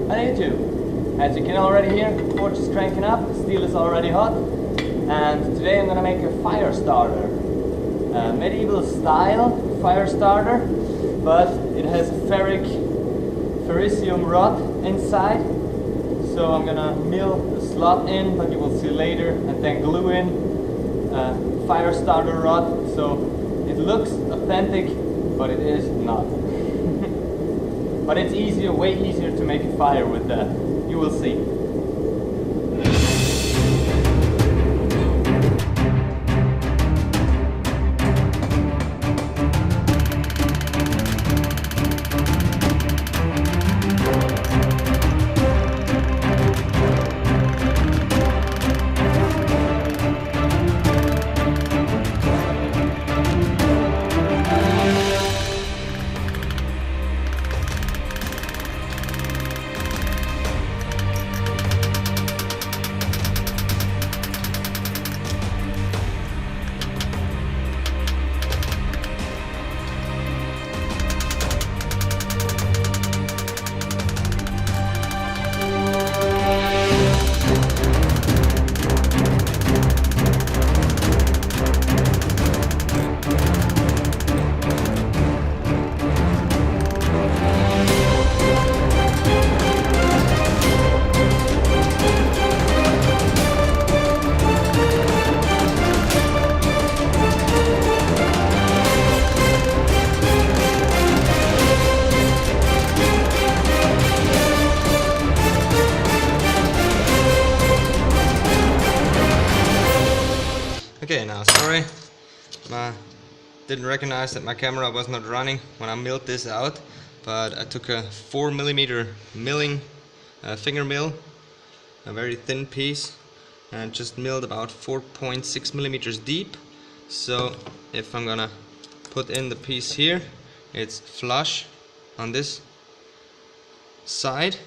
On YouTube. As you can already hear, the torch is cranking up, the steel is already hot, and today I'm gonna make a fire starter. Medieval style fire starter, but it has a ferrocium rod inside. So I'm gonna mill the slot in, but you will see later, and then glue in a fire starter rod. So it looks authentic, but it is not. But it's easier, way easier to make a fire with that. You will see. Okay, now sorry, I didn't recognize that my camera was not running when I milled this out, but I took a 4mm milling finger mill, a very thin piece, and just milled about 4.6mm deep. So if I'm gonna put in the piece here, it's flush on this side.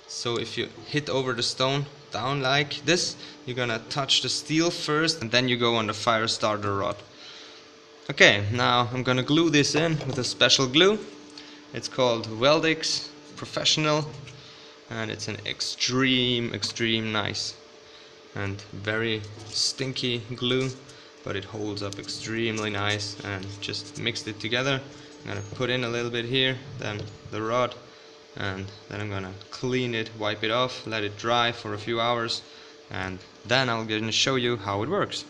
So if you hit over the stone down like this, you're gonna touch the steel first and then you go on the fire starter rod. Okay, now I'm gonna glue this in with a special glue. It's called Weldix Professional, and it's an extreme nice and very stinky glue, but it holds up extremely nice. And just mixed it together. I'm gonna put in a little bit here, then the rod, and then I'm gonna clean it, wipe it off, let it dry for a few hours, and then I'm gonna show you how it works.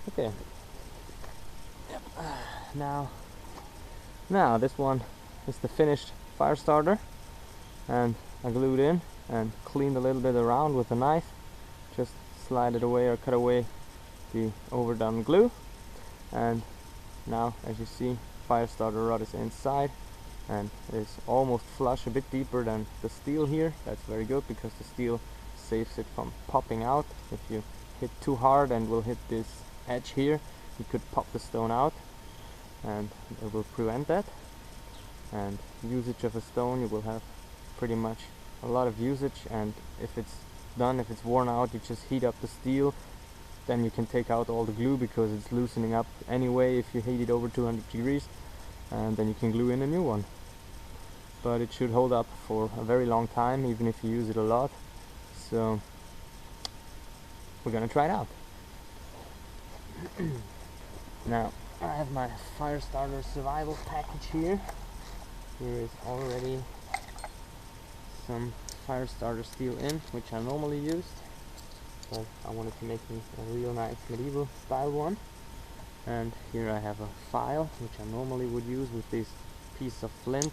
Okay. Yep. Now this one is the finished fire starter, and I glued in and cleaned a little bit around with a knife. Just slide it away or cut away the overdone glue, and now as you see, fire starter rod is inside. And it's almost flush, a bit deeper than the steel here. That's very good because the steel saves it from popping out. If you hit too hard and will hit this edge here, you could pop the stone out, and it will prevent that. And usage of a stone, you will have pretty much a lot of usage, and if it's done, if it's worn out, you just heat up the steel. Then you can take out all the glue because it's loosening up anyway if you heat it over 200 degrees. And then you can glue in a new one. But it should hold up for a very long time, even if you use it a lot. So we're gonna try it out. Now I have my fire starter survival package here. Here is already some fire starter steel in, which I normally used, but I wanted to make me a real nice medieval style one. And here I have a file, which I normally would use with this piece of flint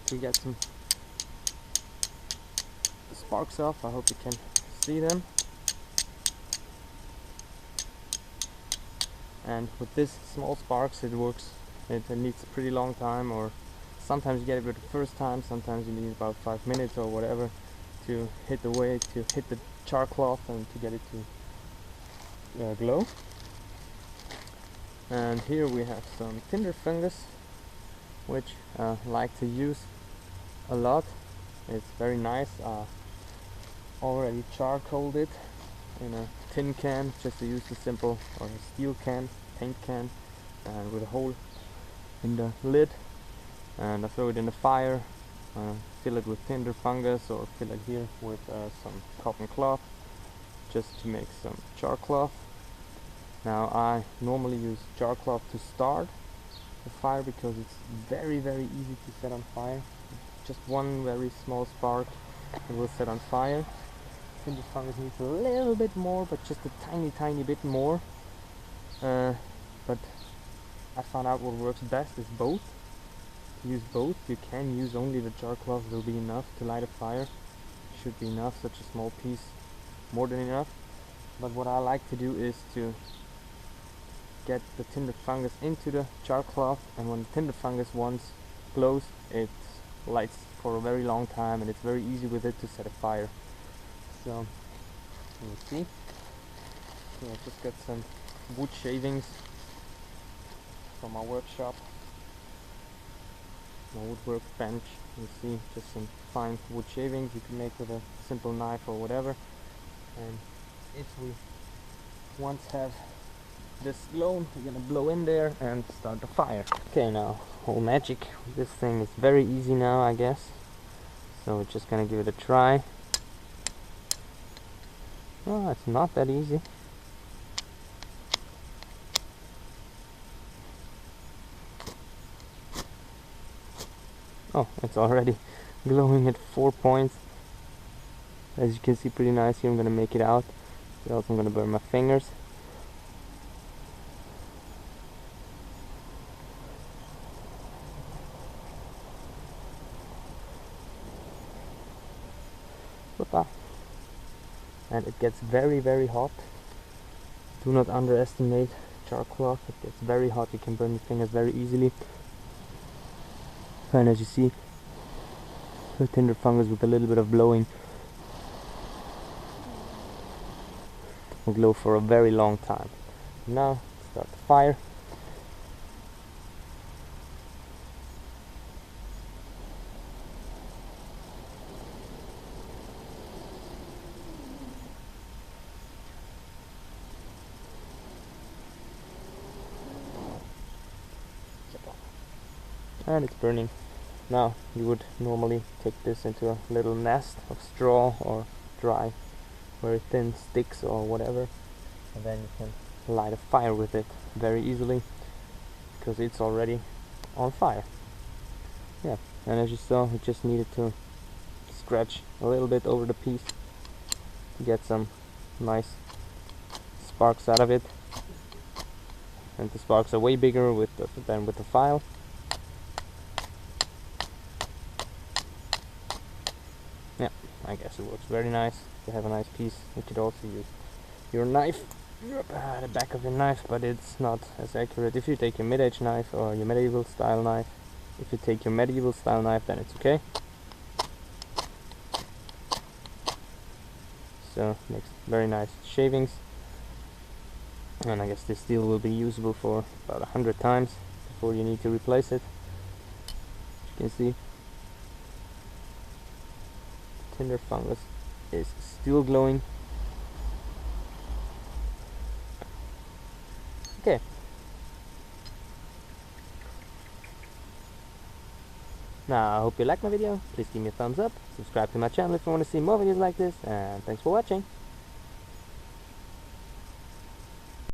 to get some sparks off. I hope you can see them. And with this small sparks, it works. It needs a pretty long time, or sometimes you get it with the first time, sometimes you need about 5 minutes or whatever to hit the way, to hit the char cloth and to get it to glow. And here we have some tinder fungus, which I like to use a lot. It's very nice. Already charcoaled it in a tin can, just to use a simple or a steel can, paint can, and with a hole in the lid. And I throw it in the fire fill it with tinder fungus or fill it here with some cotton cloth just to make some char cloth. Now I normally use char cloth to start the fire because it's very easy to set on fire. Just one very small spark it will set on fire. Tinder fungus needs a little bit more, but just a tiny bit more. But I found out what works best is both. Use both. You can use only the char cloth, will be enough to light a fire. Should be enough, such a small piece, more than enough. But what I like to do is to get the tinder fungus into the char cloth, and when the tinder fungus once glows, it lights for a very long time, and it's very easy with it to set a fire. So you see, so I just got some wood shavings from my workshop, my woodwork bench. You see, just some fine wood shavings you can make with a simple knife or whatever. And if we once have this glown, we're gonna blow in there and start the fire. Okay, now whole magic. This thing is very easy now, I guess. So we're just gonna give it a try. Oh, it's not that easy. Oh, it's already glowing at 4 points. As you can see, pretty nice here. I'm gonna make it out. Else I'm gonna burn my fingers. And it gets very hot. Do not underestimate char cloth. It gets very hot. You can burn your fingers very easily. And as you see, the tinder fungus with a little bit of blowing will glow for a very long time. Now start the fire. And it's burning. Now you would normally take this into a little nest of straw or dry, very thin sticks or whatever, and then you can light a fire with it very easily because it's already on fire. Yeah, and as you saw, we just needed to scratch a little bit over the piece to get some nice sparks out of it, and the sparks are way bigger than with the file. Yeah, I guess it works very nice to have a nice piece. You could also use your knife, the back of your knife, but it's not as accurate. If you take your mid-edge knife or your medieval style knife, if you take your medieval style knife, then it's okay. So makes very nice shavings, and I guess this steel will be usable for about 100 times before you need to replace it. As you can see, tinder fungus is still glowing. Okay. Now I hope you liked my video. Please give me a thumbs up, subscribe to my channel if you want to see more videos like this, and thanks for watching.